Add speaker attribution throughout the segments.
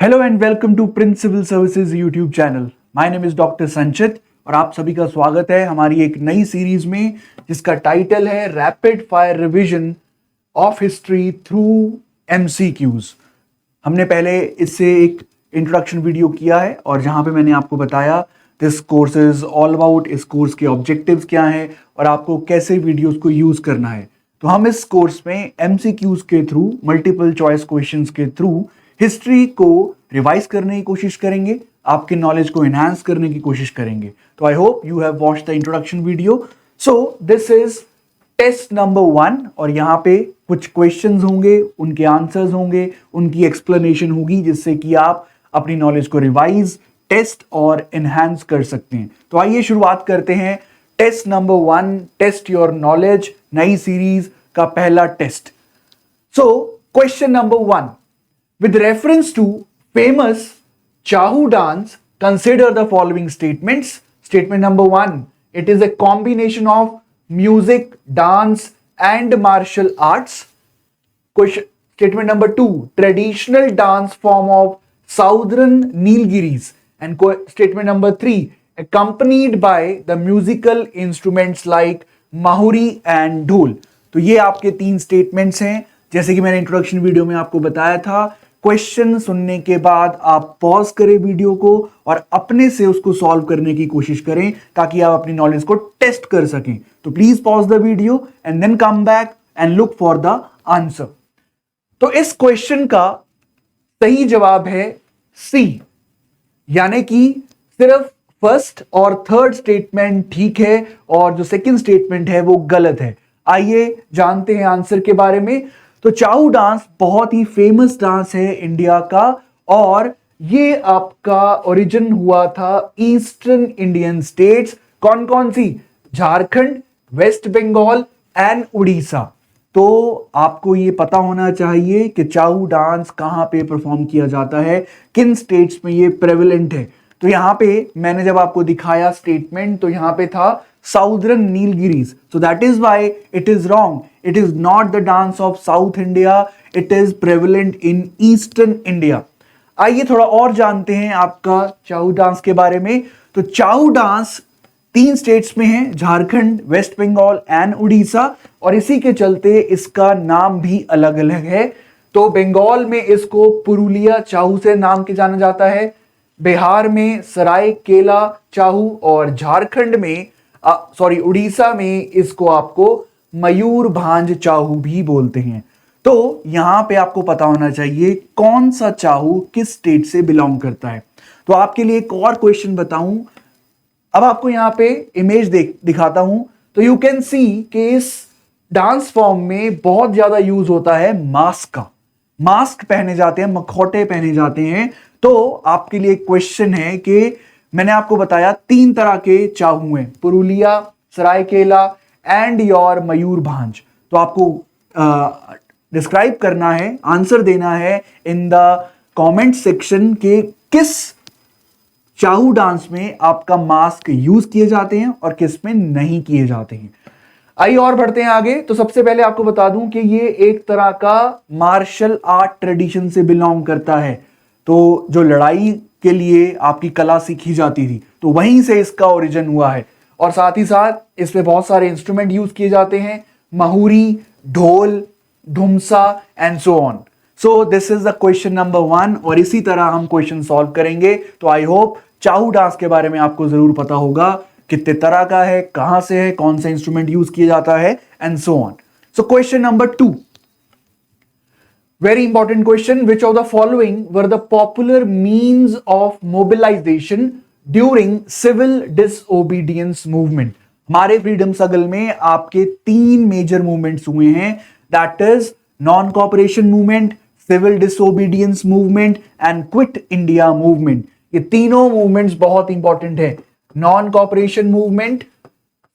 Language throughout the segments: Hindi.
Speaker 1: Hello and welcome to Prince civil services YouTube channel. My name is doctor Sanchit और आप सभी का स्वागत है हमारी एक नई सीरीज में जिसका टाइटल है rapid fire revision of history through MCQs. हमने पहले इससे एक इंट्रोडक्शन वीडियो किया है और जहां पे मैंने आपको बताया this course is all about, इस कोर्स के ऑब्जेक्टिव्स क्या हैं और आपको कैसे वीडियोस को यूज करना है। तो हम इस कोर्स में एमसीक्यूज के थ्रू, मल्टीपल चॉइस क्वेश्चंस के थ्रू हिस्ट्री को रिवाइज करने की कोशिश करेंगे, आपके नॉलेज को एनहांस करने की कोशिश करेंगे। तो I hope you have watched the introduction video. So this is test number 1 और यहाँ पे कुछ क्वेश्चंस होंगे, उनके आंसर्स होंगे, उनकी एक्सप्लेनेशन होगी जिससे कि आप अपनी नॉलेज को रिवाइज, टेस्ट और एनहांस कर सकते हैं। तो आइए शुरुआत करते हैं test number 1, test your knowledge, नई सीरीज का पहला test. So question number 1, with reference to famous Chahu dance, consider the following statements. Statement number 1, it is a combination of music, dance and martial arts. Question, statement number 2, traditional dance form of southern Nilgiris. And statement number 3, accompanied by the musical instruments like mahuri and dhol. तो ये आपके 3 स्टेटमेंट्स हैं। जैसे कि मैंने इंट्रोडक्शन वीडियो में आपको बताया था, क्वेश्चन सुनने के बाद आप पॉज करें वीडियो को और अपने से उसको सॉल्व करने की कोशिश करें ताकि आप अपनी नॉलेज को टेस्ट कर सकें। तो please pause the video and then come back and look for the answer. तो इस क्वेश्चन का सही जवाब है सी, यानी कि सिर्फ फर्स्ट और थर्ड स्टेटमेंट ठीक है और जो सेकंड स्टेटमेंट है वो गलत है। आइए जानते हैं आंसर के बारे में। तो चाहू डांस बहुत ही फेमस डांस है इंडिया का और ये आपका ओरिजिन हुआ था ईस्टर्न इंडियन स्टेट्स। कौन कौन सी? झारखंड, वेस्ट बंगाल एंड उड़ीसा। तो आपको ये पता होना चाहिए कि चाहू डांस कहां पे परफॉर्म किया जाता है, किन स्टेट्स में ये प्रेवलेंट है। तो यहां पे मैंने जब आपको दिखाया स्टेटमेंट तो यहां पे था southern Nilgiris, so that is why it is wrong. It is not the dance of South India, it is prevalent in Eastern India. आइए थोड़ा और जानते हैं आपका चाहू डांस के बारे में। तो चाहू डांस 3 स्टेट्स में है, झारखंड, वेस्ट बंगाल एंड उड़ीसा, और इसी के चलते इसका नाम भी अलग अलग है। तो बंगाल में इसको पुरुलिया चाहू से नाम के जाना जाता है, बिहार में सरायकेला चाहू और झारखंड में उड़ीसा में इसको आपको मयूर भांज चाहू भी बोलते हैं। तो यहां पे आपको पता होना चाहिए कौन सा चाहू किस स्टेट से बिलोंग करता है। तो आपके लिए एक और क्वेश्चन बताऊं, अब आपको यहां पे इमेज दिखाता हूं। तो यू कैन सी कि इस डांस फॉर्म में बहुत ज्यादा यूज होता है मास्क का। मास्क पहने जाते हैं, मखौटे पहने जाते हैं। तो आपके लिए क्वेश्चन है कि मैंने आपको बताया 3 तरह के चाहू हैं, पुरुलिया, सरायकेला एंड योर मयूर भांज। तो आपको डिस्क्राइब करना है, आंसर देना है इन द कमेंट सेक्शन के किस चाहू डांस में आपका मास्क यूज किए जाते हैं और किस में नहीं किए जाते हैं। आइए और बढ़ते हैं आगे। तो सबसे पहले आपको बता दूं कि ये एक तरह का मार्शल आर्ट ट्रेडिशन से बिलोंग करता है। तो जो लड़ाई के लिए आपकी कला सीखी जाती थी तो वहीं से इसका ओरिजिन हुआ है, और साथ ही साथ इसमें बहुत सारे इंस्ट्रूमेंट यूज किए जाते हैं, mahuri, dhol, dhumsa and so on. So this is the question number 1 और इसी तरह हम क्वेश्चन सॉल्व करेंगे। तो आई होप चाहू डांस के बारे में आपको जरूर पता होगा, कितने तरह का है, कहां से है, कौन सा इंस्ट्रूमेंट यूज किया जाता है and so on. So question number 2, very important question, which of the following were the popular means of mobilization during civil disobedience movement? हमारे फ्रीडम स्ट्रगल में आपके 3 मेजर मूवमेंट्स हुए हैं, that is non cooperation movement, civil disobedience movement and quit India movement. ये तीनों मूवमेंट्स बहुत इंपॉर्टेंट है। Non cooperation movement,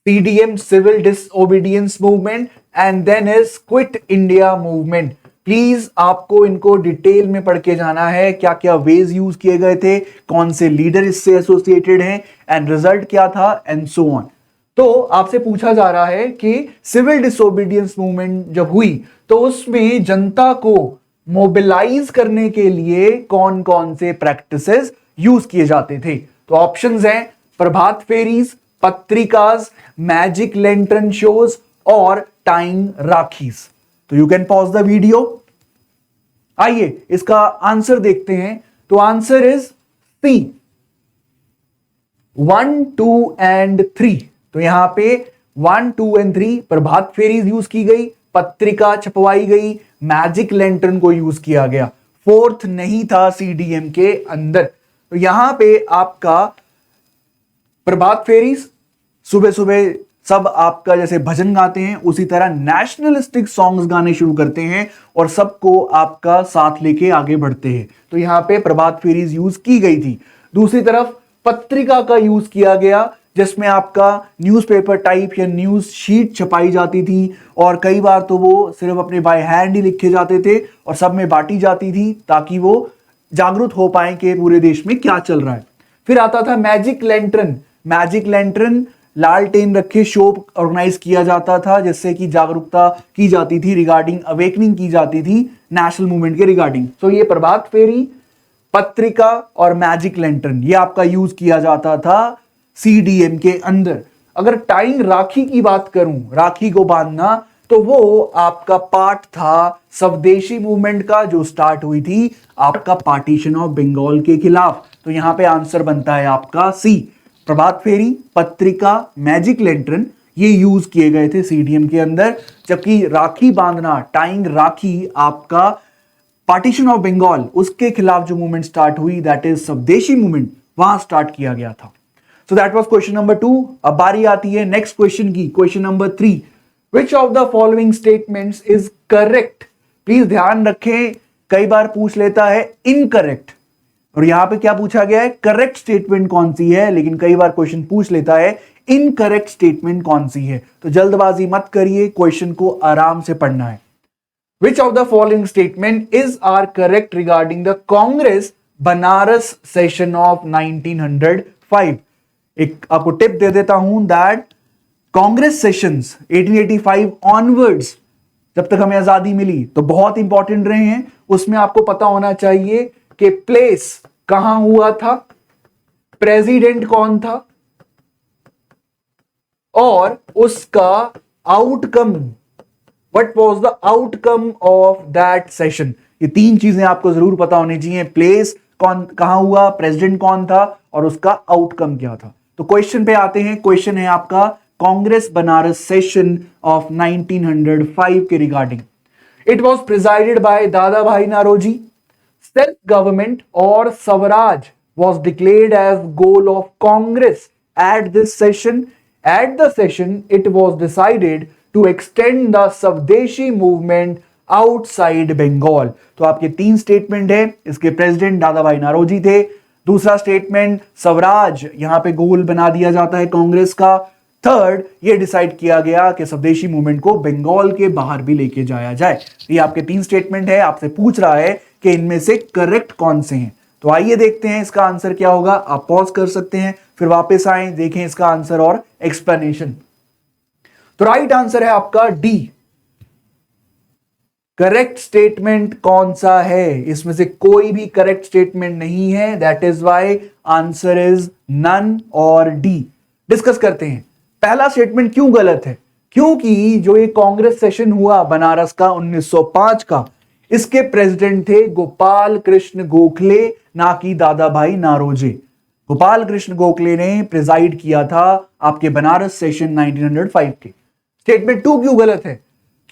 Speaker 1: CDM civil disobedience movement and then is quit India movement. Please आपको इनको डिटेल में पढ़ के जाना है, क्या क्या वेज यूज किए गए थे, कौन से लीडर इससे एसोसिएटेड हैं एंड रिजल्ट क्या था एंड सो ऑन। तो आपसे पूछा जा रहा है कि सिविल डिसोबीडियंस मूवमेंट जब हुई तो उसमें जनता को मोबिलाइज करने के लिए कौन कौन से प्रैक्टिसेस यूज किए जाते थे? तो ऑप्शंस हैं प्रभात फेरीज, पत्रिकाज, मैजिक लैंटर्न शोज और टाइम राखीज। तो you can pause the video. आइए इसका आंसर देखते हैं। तो आंसर इज सी, 1, 2 एंड 3। तो यहां पे 1, 2 एंड 3 प्रभात फेरीज यूज की गई, पत्रिका छपवाई गई, मैजिक लैंटर्न को यूज किया गया। फोर्थ नहीं था सीडीएम के अंदर। तो यहां पे आपका प्रभात फेरीज, सुबह सुबह सब आपका जैसे भजन गाते हैं उसी तरह नेशनलिस्टिक सॉन्ग्स गाने शुरू करते हैं और सबको आपका साथ लेके आगे बढ़ते हैं। तो यहां पे प्रभात फेरीज यूज की गई थी। दूसरी तरफ पत्रिका का यूज किया गया, जिसमें आपका न्यूज़पेपर टाइप या न्यूज शीट छपाई जाती थी और कई बार तो वो सिर्फ अपने बाय हैंड ही लिखे जाते थे और सब में बांटी जाती थी ताकि वो जागरूक हो पाए कि पूरे देश में क्या चल रहा है। फिर आता था मैजिक लैंटर्न। मैजिक लैंटर्न लालटेन रखे शो ऑर्गेनाइज किया जाता था जिससे कि जागरूकता की जाती थी, रिगार्डिंग अवेकनिंग की जाती थी नेशनल मूवमेंट के रिगार्डिंग। तो ये प्रभात फेरी, पत्रिका और मैजिक लैंटर्न ये आपका यूज किया जाता था सीडीएम के अंदर। अगर टाइम राखी की बात करूं, राखी को बांधना, तो वो आपका पार्ट था स्वदेशी मूवमेंट का जो स्टार्ट हुई थी आपका पार्टीशन ऑफ बंगाल के खिलाफ। तो यहां पे आंसर बनता है आपका सी, प्रभात फेरी, पत्रिका, मैजिक लैंटर्न ये यूज किए गए थे सीडीएम के अंदर। जबकि राखी बांधना, टाइम राखी आपका पार्टीशन ऑफ बंगाल उसके खिलाफ जो मूवमेंट स्टार्ट हुई दैट इज स्वदेशी मूवमेंट, वहां स्टार्ट किया गया था। सो दैट वाज क्वेश्चन नंबर 2। अब बारी आती है नेक्स्ट क्वेश्चन की, question number 3। Which of the following statements is correct? Please ध्यान रखें, कई बार पूछ लेता है इनकरेक्ट और यहां पे क्या पूछा गया है, करेक्ट स्टेटमेंट कौन सी है, लेकिन कई बार क्वेश्चन पूछ लेता है इनकरेक्ट स्टेटमेंट कौन सी है। तो जल्दबाजी मत करिए, क्वेश्चन को आराम से पढ़ना है। Which of the following statement is are correct regarding the Congress Banaras session of 1905? एक आपको टिप दे देता हूं दैट कांग्रेस सेशंस 1885 ऑनवर्ड्स जब तक हमें आजादी मिली तो बहुत इंपॉर्टेंट रहे हैं। उसमें आपको पता होना चाहिए कि प्लेस कहां हुआ था, प्रेसिडेंट कौन था और उसका outcome, what was the outcome of that session. ये तीन चीजें आपको जरूर पता होनी चाहिए, प्लेस कौन कहां हुआ, प्रेसिडेंट कौन था और उसका आउटकम क्या था। तो क्वेश्चन पे आते हैं। क्वेश्चन है आपका कांग्रेस बनारस सेशन ऑफ 1905 के regarding. It was presided by Dadabhai Naoroji. Self government और Swaraj was declared as goal of Congress at this session. At the session, it was decided to extend the Swdeshi movement outside Bengal. तो आपके तीन स्टेटमेंट है, इसके प्रेसिडेंट दादा भाई नारोजी थे। दूसरा स्टेटमेंट स्वराज यहां पे गोल बना दिया जाता है कांग्रेस का। थर्ड, ये डिसाइड किया गया कि स्वदेशी मूवमेंट को बंगाल के बाहर भी लेके जाया जाए। ये आपके तीन स्टेटमेंट है, आपसे पूछ रहा है कि इनमें से करेक्ट कौन से हैं। तो आइए देखते हैं इसका आंसर क्या होगा। आप पॉज कर सकते हैं, फिर वापस आएं, देखें इसका आंसर और एक्सप्लेनेशन। तो राइट आंसर है आपका डी। करेक्ट स्टेटमेंट कौन सा है? इसमें से कोई भी करेक्ट स्टेटमेंट नहीं है, that is why answer is none और डी। डिस्कस करते हैं पहला स्टेटमेंट क्यों गलत है। क्योंकि जो ये कांग्रेस सेशन हुआ बनारस का 1905 का, इसके प्रेसिडेंट थे गोपाल कृष्ण गोखले, ना कि दादा भाई नारोजी। गोपाल कृष्ण गोखले ने प्रिजाइड किया था आपके बनारस सेशन 1905 के। स्टेटमेंट 2 क्यों गलत है?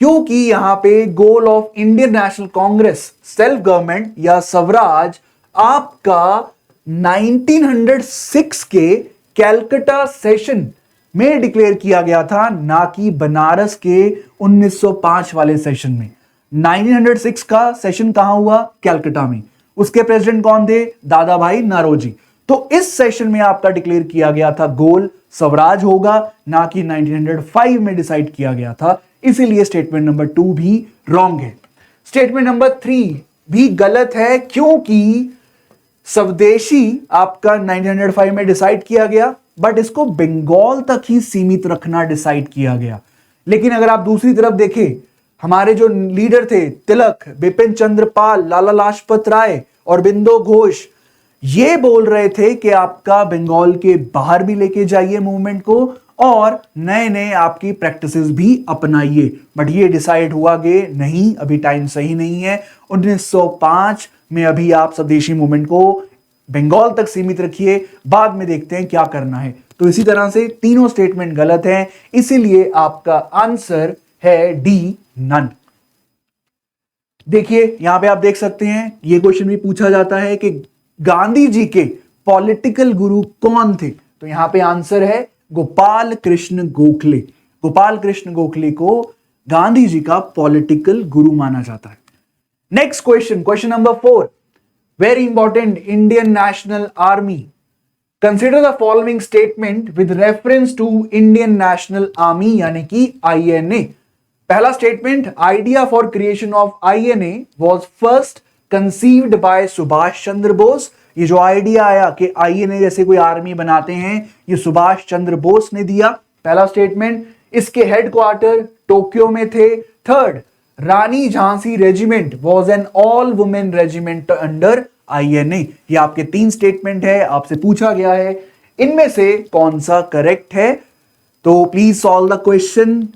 Speaker 1: क्योंकि यहां पे goal of Indian national Congress, self government या स्वराज आपका 1906 के कैलकाटा सेशन में डिक्लेयर किया गया था, ना कि बनारस के 1905 वाले सेशन में। 1906 का सेशन कहां हुआ? कैलकाटा में। उसके प्रेसिडेंट कौन थे? दादा भाई नारोजी। तो इस सेशन में आपका डिक्लेयर किया गया था गोल स्वराज होगा, ना कि 1905 में डिसाइड किया गया था। इसीलिए स्टेटमेंट नंबर 2 भी रॉन्ग है। स्टेटमेंट नंबर 3 भी गलत है, क्योंकि स्वदेशी आपका 1905 में डिसाइड किया गया, बट इसको बंगाल तक ही सीमित रखना डिसाइड किया गया। लेकिन अगर आप दूसरी तरफ देखें हमारे जो लीडर थे तिलक, बिपिन चंद्र पाल, लाला लाजपत राय और बिंदु घोष, ये बोल रहे थे कि आपका बंगाल के बाहर भी लेके जाइए मूवमेंट को और नए नए आपकी प्रैक्टिसेस भी अपनाइए। बट ये डिसाइड हुआ कि नहीं, अभी टाइम सही नहीं है। 1905 में अभी आप स्वदेशी मूवमेंट को बंगाल तक सीमित रखिए, बाद में देखते हैं क्या करना है। तो इसी तरह से तीनों स्टेटमेंट गलत हैं, इसीलिए आपका आंसर है डी, नन। देखिए यहां पे आप देख सकते हैं, ये क्वेश्चन भी पूछा जाता है कि गांधी जी के पॉलिटिकल गुरु कौन थे, तो यहां पे आंसर है गोपाल कृष्ण गोखले। गोपाल कृष्ण गोखले को गांधी जी का पॉलिटिकल गुरु माना जाता है। Next question, question number 4, very important, Indian National Army. Consider the following statement with reference to Indian National Army यानी कि INA। पहला स्टेटमेंट, idea for creation of INA was first conceived by Subhash Chandra Bose. ये जो आइडिया आया कि INA जैसे कोई आर्मी बनाते हैं, ये सुभाष चंद्र बोस ने दिया, पहला स्टेटमेंट। इसके हेडक्वार्टर टोक्यो में थे। Third, Rani Jhansi regiment was an all women regiment under INA। ये आपके 3 स्टेटमेंट है, आपसे पूछा गया है इनमें से कौन सा करेक्ट है। तो please solve the question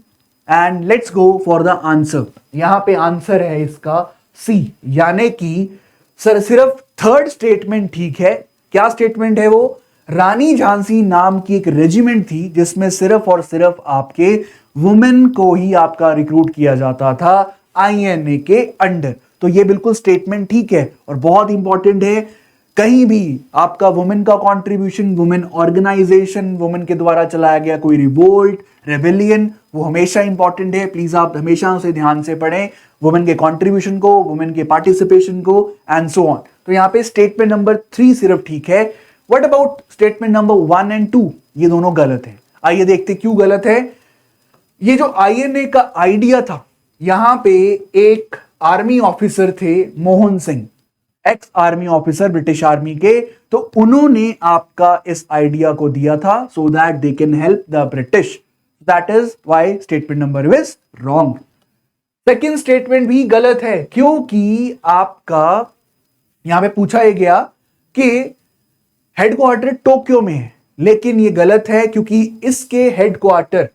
Speaker 1: and let's go for the answer. यहां पे आंसर है इसका C, यानी कि सर सिर्फ थर्ड स्टेटमेंट ठीक है। क्या स्टेटमेंट है वो? रानी झांसी नाम की एक रेजिमेंट थी जिसमें सिर्फ और सिर्फ आपके वुमेन को ही आपका रिक्रूट किया जाता था INA के अंडर। तो ये बिल्कुल स्टेटमेंट ठीक है और बहुत इंपॉर्टेंट है। कहीं भी आपका वुमेन का कंट्रीब्यूशन, वुमेन ऑर्गेनाइजेशन, वुमेन के द्वारा चलाया गया कोई रिवोल्ट, रेबेलियन, वो हमेशा इंपॉर्टेंट है। प्लीज आप हमेशा उसे ध्यान से पढ़ें, वुमेन के कंट्रीब्यूशन को, वुमेन के पार्टिसिपेशन को एंड सो ऑन। तो यहाँ पे स्टेटमेंट नंबर 3 सिर्फ ठीक है। What about statement number 1 and 2? ये दोनों गलत है। आइए देखते क्यों गलत है। ये जो INA का आइडिया था, यहां पे एक आर्मी ऑफिसर थे Mohan Singh, ex army officer British army के, तो उन्होंने आपका इस आइडिया को दिया था so that they can help the British. That is why statement number is wrong. Second statement भी गलत है क्योंकि आपका यहां पे पूछा गया कि हेडक्वार्टर टोक्यो में है, लेकिन ये गलत है क्योंकि इसके हेडक्वार्टर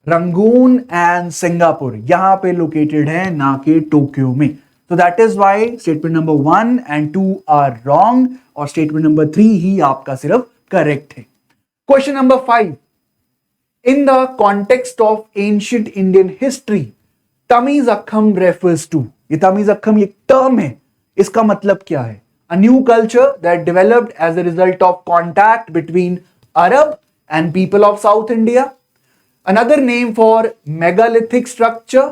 Speaker 1: रंगून एंड सिंगापुर यहां पे लोकेटेड है, ना कि टोक्यो में। तो that is why statement number 1 and 2 are wrong और स्टेटमेंट नंबर 3 ही आपका सिर्फ करेक्ट है। Question number 5, in the context of ancient Indian history Tamilakam refers to. ये तमीज अक्खम एक टर्म है, इसका मतलब क्या है? A new culture that developed as a result of contact between Arab and people of South India. Another name for megalithic structure.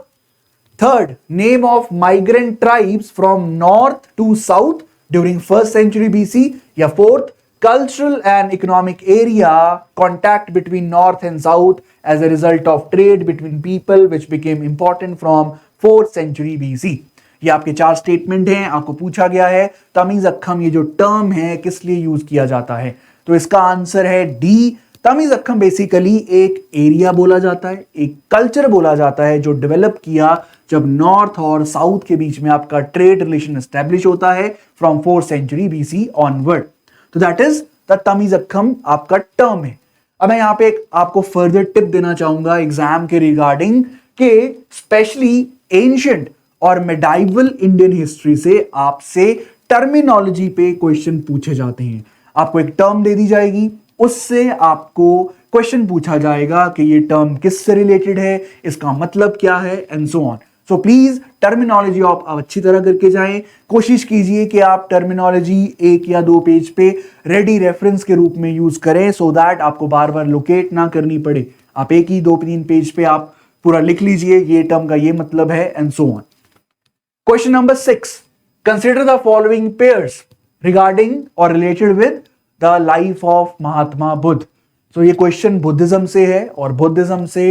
Speaker 1: Third, name of migrant tribes from north to south during 1st century BC. या fourth, cultural and economic area contact between north and south as a result of trade between people which became important from 4th century BC. ये आपके 4 स्टेटमेंट हैं। आपको पूछा गया है तमीज अक्खम ये जो टर्म है किस लिए यूज किया जाता है, तो इसका आंसर है डी। तमीज अक्खम बेसिकली एक एरिया बोला जाता है, एक कल्चर बोला जाता है जो डेवलप किया जब नॉर्थ और साउथ के बीच में आपका ट्रेड रिलेशन एस्टेब्लिश होता है from 4th century BC onward. तो that is the Tamilakam आपका टर्म है। अब मैं यहाँ पे एक आपको फर्दर टिप देना चाहूंगा एग्जाम के रिगार्डिंग के स्पेशली एंशिएंट और मेडाइवल इंडियन हिस्ट्री से आपसे टर्मिनोलॉजी पे क्वेश्चन पूछे जाते हैं। आपको एक टर्म दे दी जाएगी, उससे आपको क्वेश्चन पूछा जाएगा कि ये टर्म किससे रिलेटेड है, इसका मतलब क्या है and so on. So please terminology आप अच्छी तरह करके जाएं। कोशिश कीजिए कि आप टर्मिनोलॉजी 1 या 2 पेज पे रेडी रेफरेंस के रूप में यूज करें सो दैट आपको बार बार लोकेट ना करनी पड़े। आप 1 ही 2-3 पेज पे आप पूरा लिख लीजिए ये टर्म का ये मतलब है and so on. Question number 6. Consider the following pairs regarding or related with the life of Mahatma Buddha. So ये क्वेश्चन बुद्धिज्म से है और बुद्धिज्म से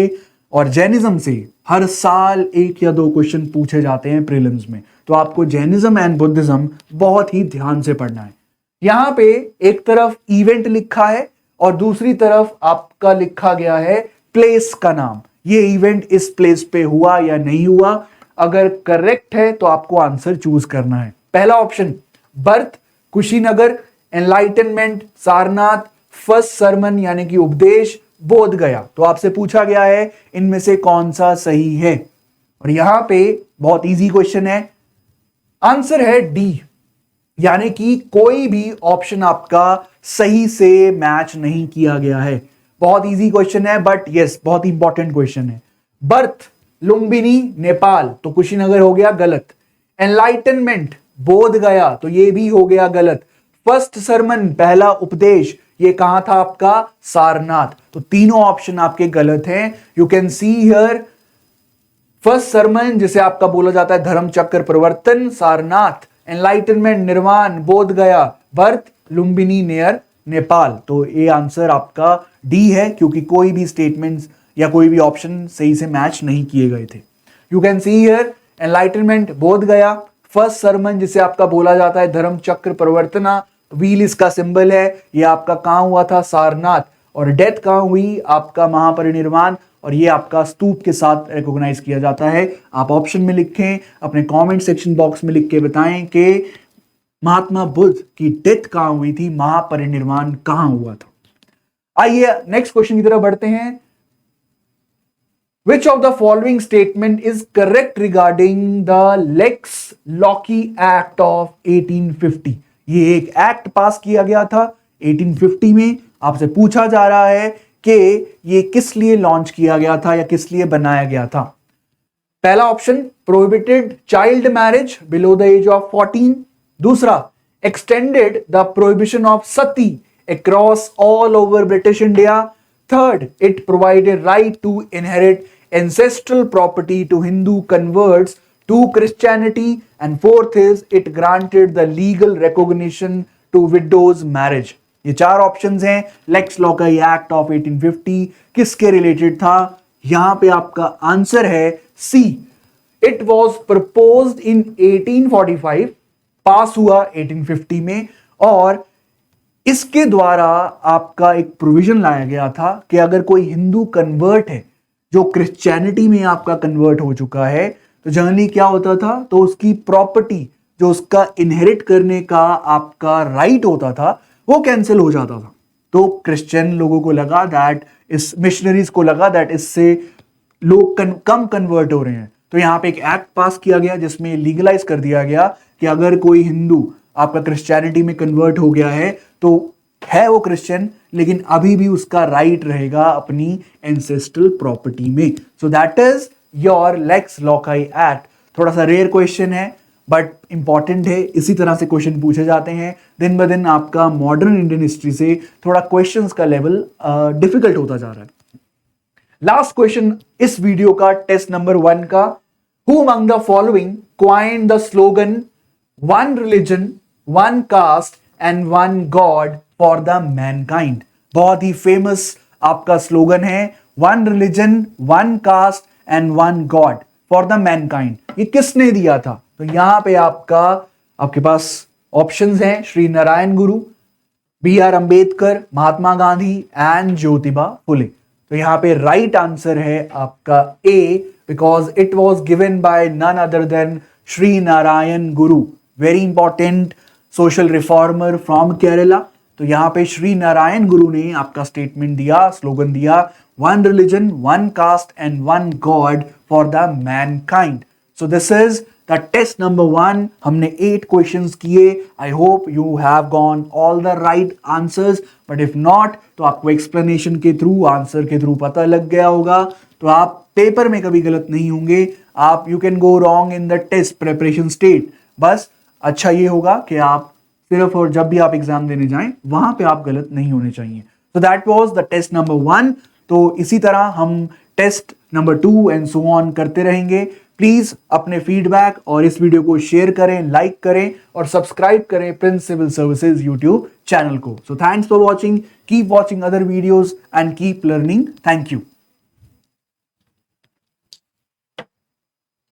Speaker 1: और जैनिज्म से हर साल 1 या 2 क्वेश्चन पूछे जाते हैं प्रीलिम्स में। तो आपको जैनिज्म एंड बुद्धिज्म बहुत ही ध्यान से पढ़ना है। यहां पे एक तरफ इवेंट लिखा है और दूसरी तरफ आपका लिखा गया है प्लेस का नाम। ये इवेंट इस प्लेस पे हुआ या नहीं हुआ। अगर करेक्ट है तो आपको आंसर चूज करना है। पहला option birth, Kushinagar, enlightenment, Sarnath, first sermon यानी कि उपदेश, बोध गया। तो आपसे पूछा गया है इनमें से कौन सा सही है, और यहां पे बहुत इजी क्वेश्चन है, आंसर है डी, यानी कि कोई भी ऑप्शन आपका सही से मैच नहीं किया गया है। बहुत इजी क्वेश्चन है बट यस बहुत इंपॉर्टेंट क्वेश्चन है। बर्थ लुम्बिनी नेपाल, तो कुशीनगर हो गया गलत। एनलाइटनमेंट बोध गया, तो ये भी हो गया गलत। फर्स्ट सरमन पहला उपदेश, ये कहां था आपका, सारनाथ। तो तीनों ऑप्शन आपके गलत हैं। You can see here first sermon जिसे आपका बोला जाता है धर्म चक्र प्रवर्तन, सारनाथ, एनलाइटनमेंट निर्वाण, बोध गया, बर्थ लुम्बिनी नियर नेपाल। तो ये आंसर आपका डी है, क्योंकि कोई भी स्टेटमेंट्स या कोई भी ऑप्शन सही से मैच नहीं किए गए थे। You can see here enlightenment बोध गया, फर्स्ट सरमन जिसे आपका बोला जाता है धर्म चक्र प्रवर्तना, व्हील इसका सिंबल है, ये आपका कहां हुआ था, सारनाथ। और डेथ कहां हुई, आपका महापरिनिर्वाण, और ये आपका स्तूप के साथ रिकॉग्नाइज किया जाता है। आप ऑप्शन में लिखें, अपने कमेंट सेक्शन बॉक्स में लिख के बताएं कि महात्मा बुद्ध की डेथ कहां हुई थी, महापरिनिर्वाण कहां हुआ था। आइए नेक्स्ट क्वेश्चन की तरफ बढ़ते हैं। Which of the following statement is correct regarding the Lex Loci Act of 1850? ये एक एक्ट पास किया गया था 1850 में। आपसे पूछा जा रहा है कि ये किस लिए लॉन्च किया गया था या किस लिए बनाया गया था। पहला option prohibited child marriage below the age of 14। दूसरा extended the prohibition of sati across all over British India. Third, it provided right to inherit ancestral property to Hindu converts to Christianity. And fourth is, it granted the legal recognition to widows marriage. ये चार ऑप्शंस हैं। लेक्स लॉकी एक्ट ऑफ 1850 किसके रिलेटेड था? यहां पे आपका आंसर है सी। इट वॉज प्रपोज्ड इन 1845, पास हुआ 1850 में, और इसके द्वारा आपका एक प्रोविजन लाया गया था कि अगर कोई हिंदू कन्वर्ट है जो क्रिश्चियनिटी में आपका कन्वर्ट हो चुका है, तो जनरली क्या होता था, तो उसकी प्रॉपर्टी जो उसका इनहेरिट करने का आपका राइट होता था वो कैंसिल हो जाता था। तो क्रिश्चियन लोगों को लगा दैट, इस मिशनरीज को लगा दैट इससे लोग कम कन्वर्ट हो रहे हैं, तो यहाँ पे एक एक्ट पास किया गया जिसमें लीगलाइज कर दिया गया कि अगर कोई हिंदू आपका क्रिश्चियनिटी में कन्वर्ट हो गया है तो है वो क्रिश्चियन, लेकिन अभी भी उसका राइट रहेगा अपनी एंसेस्ट्रल प्रॉपर्टी में। So that is your lex loci act. थोड़ा सा रेयर क्वेश्चन है बट इंपॉर्टेंट है। इसी तरह से क्वेश्चन पूछे जाते हैं। दिन ब दिन आपका मॉडर्न इंडियन हिस्ट्री से थोड़ा क्वेश्चंस का लेवल डिफिकल्ट होता जा रहा है। लास्ट क्वेश्चन इस वीडियो का, टेस्ट नंबर 1 का। Who among the following coined the slogan one religion, one caste and one god for the Mankind? बहुत ही फेमस आपका स्लोगन है, one religion, one caste and one god for the Mankind. ये किसने दिया था? तो यहां पे आपके पास ऑप्शंस हैं, श्री नारायण गुरु, B.R. अंबेडकर, महात्मा गांधी एंड ज्योतिबा फुले। तो यहां पे राइट आंसर है आपका A, because it was given by none other than Shri Narayana Guru, very important social reformer from Kerala. तो यहां पे श्री नारायण गुरु ने आपका स्टेटमेंट दिया, स्लोगन दिया, one religion, one caste and one god for the mankind. So this is the test number 1। हमने 8 क्वेश्चंस किए। I hope you have gone all the right answers, but if not तो आपको एक्सप्लेनेशन के थ्रू, आंसर के थ्रू पता लग गया होगा, तो आप पेपर में कभी गलत नहीं होंगे। आप you can go wrong in the test preparation state. बस अच्छा ये होगा कि आप सिर्फ और जब भी आप एग्जाम देने जाएं वहां पे आप गलत नहीं होने चाहिए। So that was the test number 1। तो इसी तरह हम test number 2 and so on करते रहेंगे। प्लीज अपने फीडबैक और इस वीडियो को शेयर करें, लाइक करें और सब्सक्राइब करें Prince civil services YouTube channel को। So thanks for watching, keep watching other videos and keep learning. Thank you.